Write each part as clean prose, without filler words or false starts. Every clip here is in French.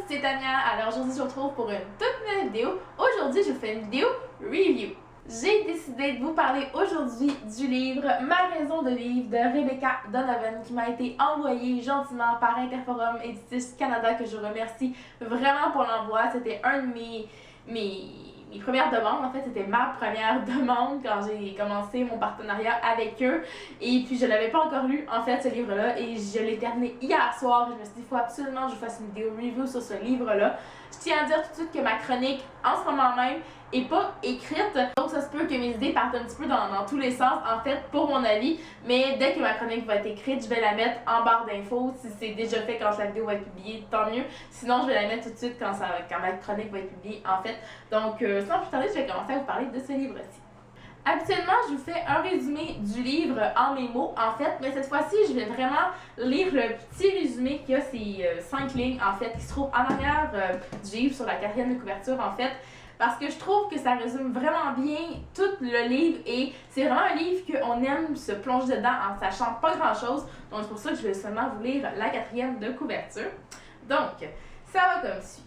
c'est Tania. Alors aujourd'hui, je vous retrouve pour une toute nouvelle vidéo. Aujourd'hui, je vous fais une vidéo review. J'ai décidé de vous parler aujourd'hui du livre Ma raison de vivre de Rebecca Donovan qui m'a été envoyé gentiment par Interforum Éditis Canada, que je remercie vraiment pour l'envoi. C'était un de mes premières demandes. En fait, c'était ma première demande quand j'ai commencé mon partenariat avec eux. Et puis, je ne l'avais pas encore lu, en fait, ce livre-là. Et je l'ai terminé hier soir. Je me suis dit, il faut absolument que je fasse une vidéo review sur ce livre-là. Je tiens à dire tout de suite que ma chronique, en ce moment même, est pas écrite. Donc, ça se peut que mes idées partent un petit peu dans tous les sens, en fait, pour mon avis. Mais dès que ma chronique va être écrite, je vais la mettre en barre d'infos. Si c'est déjà fait quand la vidéo va être publiée, tant mieux. Sinon, je vais la mettre tout de suite quand ma chronique va être publiée, en fait. Donc, sans plus tarder, je vais commencer à vous parler de ce livre-ci. Habituellement, je vous fais un résumé du livre en mes mots, en fait, mais cette fois-ci, je vais vraiment lire le petit résumé qui a ces 5 lignes, en fait, qui se trouve en arrière du livre, sur la 4e couverture, en fait, parce que je trouve que ça résume vraiment bien tout le livre et c'est vraiment un livre qu'on aime se plonger dedans en sachant pas grand-chose. Donc, c'est pour ça que je vais seulement vous lire la 4e de couverture. Donc, ça va comme suit.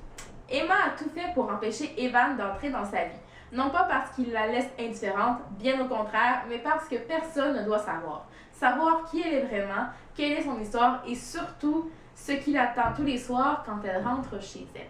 Emma a tout fait pour empêcher Evan d'entrer dans sa vie. Non pas parce qu'il la laisse indifférente, bien au contraire, mais parce que personne ne doit savoir. Savoir qui elle est vraiment, quelle est son histoire et surtout ce qui l'attend tous les soirs quand elle rentre chez elle.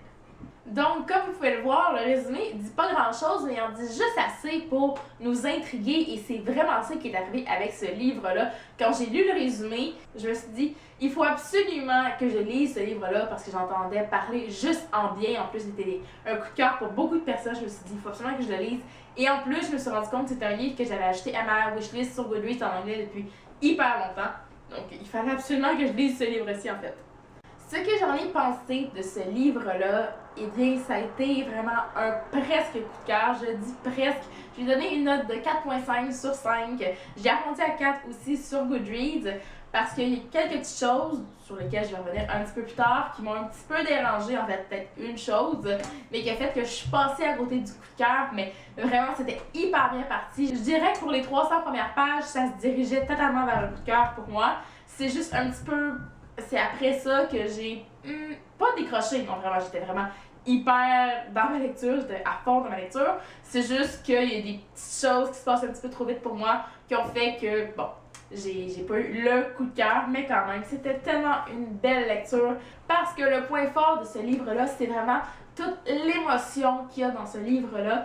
Donc, comme vous pouvez le voir, le résumé dit pas grand-chose, mais il en dit juste assez pour nous intriguer et c'est vraiment ça qui est arrivé avec ce livre-là. Quand j'ai lu le résumé, je me suis dit, il faut absolument que je lise ce livre-là parce que j'entendais parler juste en bien. En plus, c'était un coup de cœur pour beaucoup de personnes. Je me suis dit, il faut absolument que je le lise. Et en plus, je me suis rendu compte que c'était un livre que j'avais acheté à ma wishlist sur Goodreads en anglais depuis hyper longtemps. Donc, il fallait absolument que je lise ce livre-ci, en fait. Ce que j'en ai pensé de ce livre-là, eh bien, ça a été vraiment un presque coup de cœur. Je dis presque. Je lui ai donné une note de 4.5 sur 5. J'ai arrondi à 4 aussi sur Goodreads parce qu'il y a quelques petites choses sur lesquelles je vais revenir un petit peu plus tard qui m'ont un petit peu dérangé, en fait, peut-être une chose, mais qui a fait que je suis passée à côté du coup de cœur, mais vraiment, c'était hyper bien parti. Je dirais que pour les 300 premières pages, ça se dirigeait totalement vers le coup de cœur pour moi. C'est juste un petit peu... C'est après ça que j'ai pas décroché, non vraiment, j'étais vraiment hyper dans ma lecture, j'étais à fond dans ma lecture. C'est juste qu'il y a des petites choses qui se passent un petit peu trop vite pour moi qui ont fait que, bon, j'ai pas eu le coup de cœur, mais quand même, c'était tellement une belle lecture parce que le point fort de ce livre-là, c'est vraiment toute l'émotion qu'il y a dans ce livre-là.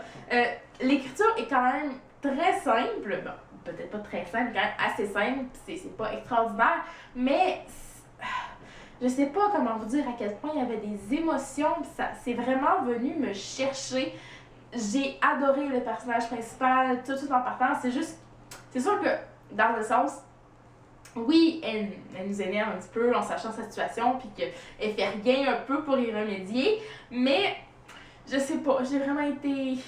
L'écriture est quand même très simple, bon, peut-être pas très simple, quand même assez simple, c'est pas extraordinaire, mais je sais pas comment vous dire à quel point il y avait des émotions, ça c'est vraiment venu me chercher. J'ai adoré le personnage principal, tout en partant. C'est sûr que dans le sens, oui, elle nous énerve un petit peu en sachant sa situation, puis qu'elle fait rien un peu pour y remédier, mais je sais pas, j'ai vraiment été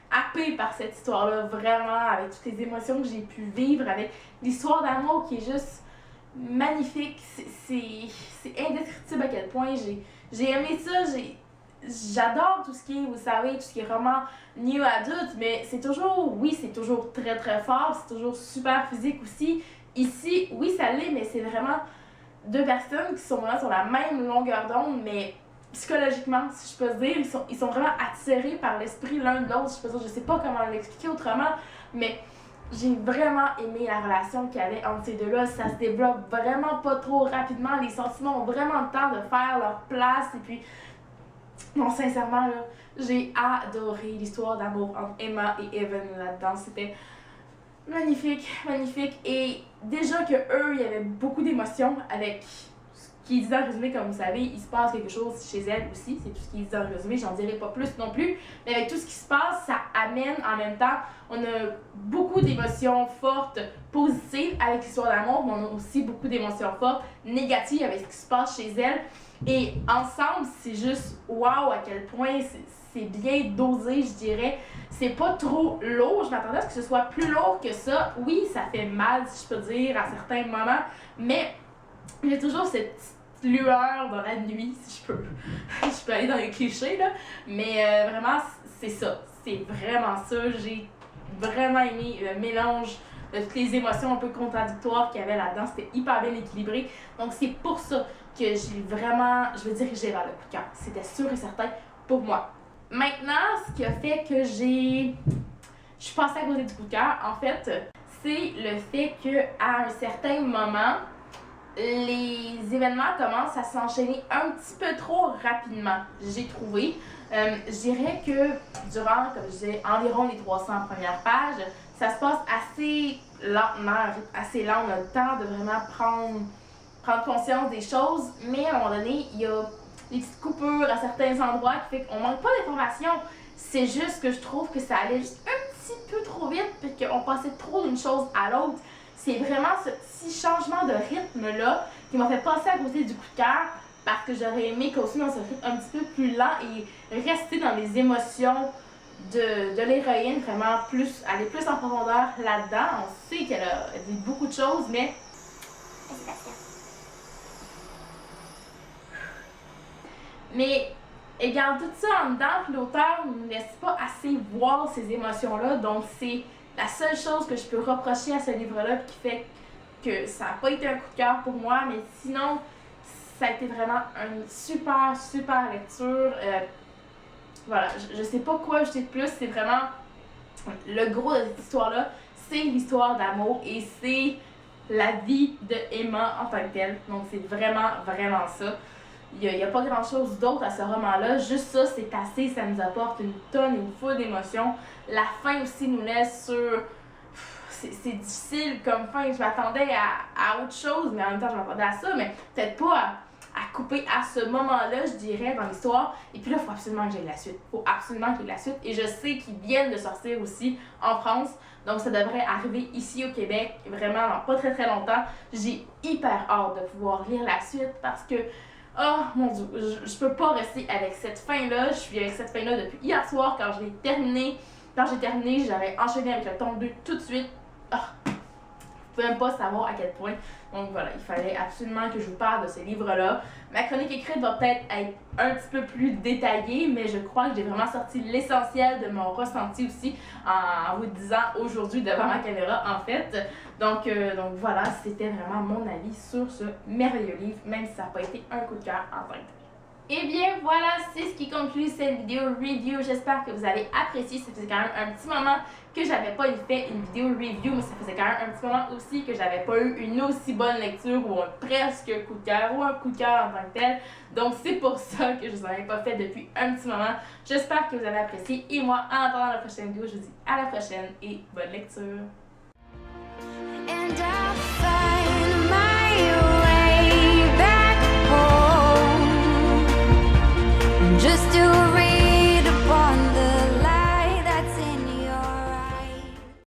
happée par cette histoire-là, vraiment, avec toutes les émotions que j'ai pu vivre, avec l'histoire d'amour qui est juste magnifique, c'est indescriptible à quel point j'ai aimé ça, j'adore tout ce qui est, vous savez, tout ce qui est roman new adulte, mais c'est toujours, oui, c'est toujours très très fort, c'est toujours super physique aussi. Ici, oui, ça l'est, mais c'est vraiment deux personnes qui sont vraiment sur la même longueur d'onde, mais psychologiquement, si je peux dire, ils sont vraiment attirés par l'esprit l'un de l'autre. Je sais pas comment l'expliquer autrement, mais j'ai vraiment aimé la relation qu'il y avait entre ces deux-là. Ça se développe vraiment pas trop rapidement. Les sentiments ont vraiment le temps de faire leur place. Et puis, non, sincèrement, là, j'ai adoré l'histoire d'amour entre Emma et Evan là-dedans. C'était magnifique, magnifique. Et déjà que eux, il y avait beaucoup d'émotions avec ce qu'ils disaient en résumé, comme vous savez, il se passe quelque chose chez elle aussi, c'est tout ce qu'ils disaient en résumé, j'en dirai pas plus non plus, mais avec tout ce qui se passe, ça amène en même temps, on a beaucoup d'émotions fortes, positives avec l'histoire d'amour, mais on a aussi beaucoup d'émotions fortes, négatives avec ce qui se passe chez elle, et ensemble, c'est juste wow à quel point c'est bien dosé, je dirais. C'est pas trop lourd, je m'attendais à ce que ce soit plus lourd que ça. Oui, ça fait mal, si je peux dire, à certains moments, mais j'ai toujours cette petite lueur dans la nuit, si je peux. Je peux aller dans les clichés, là. Mais vraiment, c'est ça. C'est vraiment ça. J'ai vraiment aimé le mélange de toutes les émotions un peu contradictoires qu'il y avait là-dedans. C'était hyper bien équilibré. Donc, c'est pour ça que j'ai vraiment, je veux diriger vers le coup de cœur. C'était sûr et certain pour moi. Maintenant, ce qui a fait que je suis passée à côté du coup de cœur, en fait, c'est le fait qu'à un certain moment, les événements commencent à s'enchaîner un petit peu trop rapidement, j'ai trouvé. Je dirais que durant, comme je disais, environ les 300 premières pages, ça se passe assez lentement, assez lent. On a le temps de vraiment prendre conscience des choses, mais à un moment donné, il y a des petites coupures à certains endroits qui fait qu'on manque pas d'informations. C'est juste que je trouve que ça allait juste un petit peu trop vite, puis qu'on passait trop d'une chose à l'autre. C'est vraiment ce petit changement de rythme-là qui m'a fait passer à côté du coup de cœur, parce que j'aurais aimé continuer dans ce rythme un petit peu plus lent et rester dans les émotions de l'héroïne, vraiment aller plus en profondeur là-dedans. On sait qu'elle a dit beaucoup de choses, mais Mais elle garde tout ça en dedans, puis l'auteur ne nous laisse pas assez voir ces émotions-là. Donc, c'est la seule chose que je peux reprocher à ce livre-là, qui fait que ça n'a pas été un coup de cœur pour moi. Mais sinon, ça a été vraiment une super, super lecture. Voilà, je sais pas quoi ajouter de plus. C'est vraiment le gros de cette histoire-là. C'est l'histoire d'amour et c'est la vie de Emma en tant que telle. Donc, c'est vraiment, vraiment ça. Il n'y a pas grand chose d'autre à ce roman-là. Juste ça, c'est assez. Ça nous apporte une tonne, une foule d'émotions. La fin aussi nous laisse sur. C'est difficile comme fin. Je m'attendais à autre chose, mais en même temps, je m'attendais à ça, mais peut-être pas à couper à ce moment-là, je dirais, dans l'histoire. Et puis là, il faut absolument que j'aie la suite. Il faut absolument qu'il y ait la suite. Et je sais qu'ils viennent de sortir aussi en France. Donc, ça devrait arriver ici au Québec, vraiment dans pas très très longtemps. J'ai hyper hâte de pouvoir lire la suite parce que. Oh mon dieu, je peux pas rester avec cette fin-là. Je suis avec cette fin-là depuis hier soir quand je l'ai terminé. Quand j'ai terminé, j'avais enchaîné avec le tome 2 tout de suite. Oh, je pouvais même pas savoir à quel point. Donc voilà, il fallait absolument que je vous parle de ce livre-là. Ma chronique écrite va peut-être être un petit peu plus détaillée, mais je crois que j'ai vraiment sorti l'essentiel de mon ressenti aussi en vous disant aujourd'hui devant ma caméra en fait. Donc voilà, c'était vraiment mon avis sur ce merveilleux livre, même si ça n'a pas été un coup de cœur en tant que tel. Et bien voilà, c'est ce qui conclut cette vidéo review. J'espère que vous avez apprécié. Ça faisait quand même un petit moment que j'avais pas fait une vidéo review, mais ça faisait quand même un petit moment aussi que j'avais pas eu une aussi bonne lecture ou presque un coup de cœur ou un coup de cœur en tant que tel. Donc c'est pour ça que je vous en avais pas fait depuis un petit moment. J'espère que vous avez apprécié et moi, en attendant la prochaine vidéo, je vous dis à la prochaine et bonne lecture. And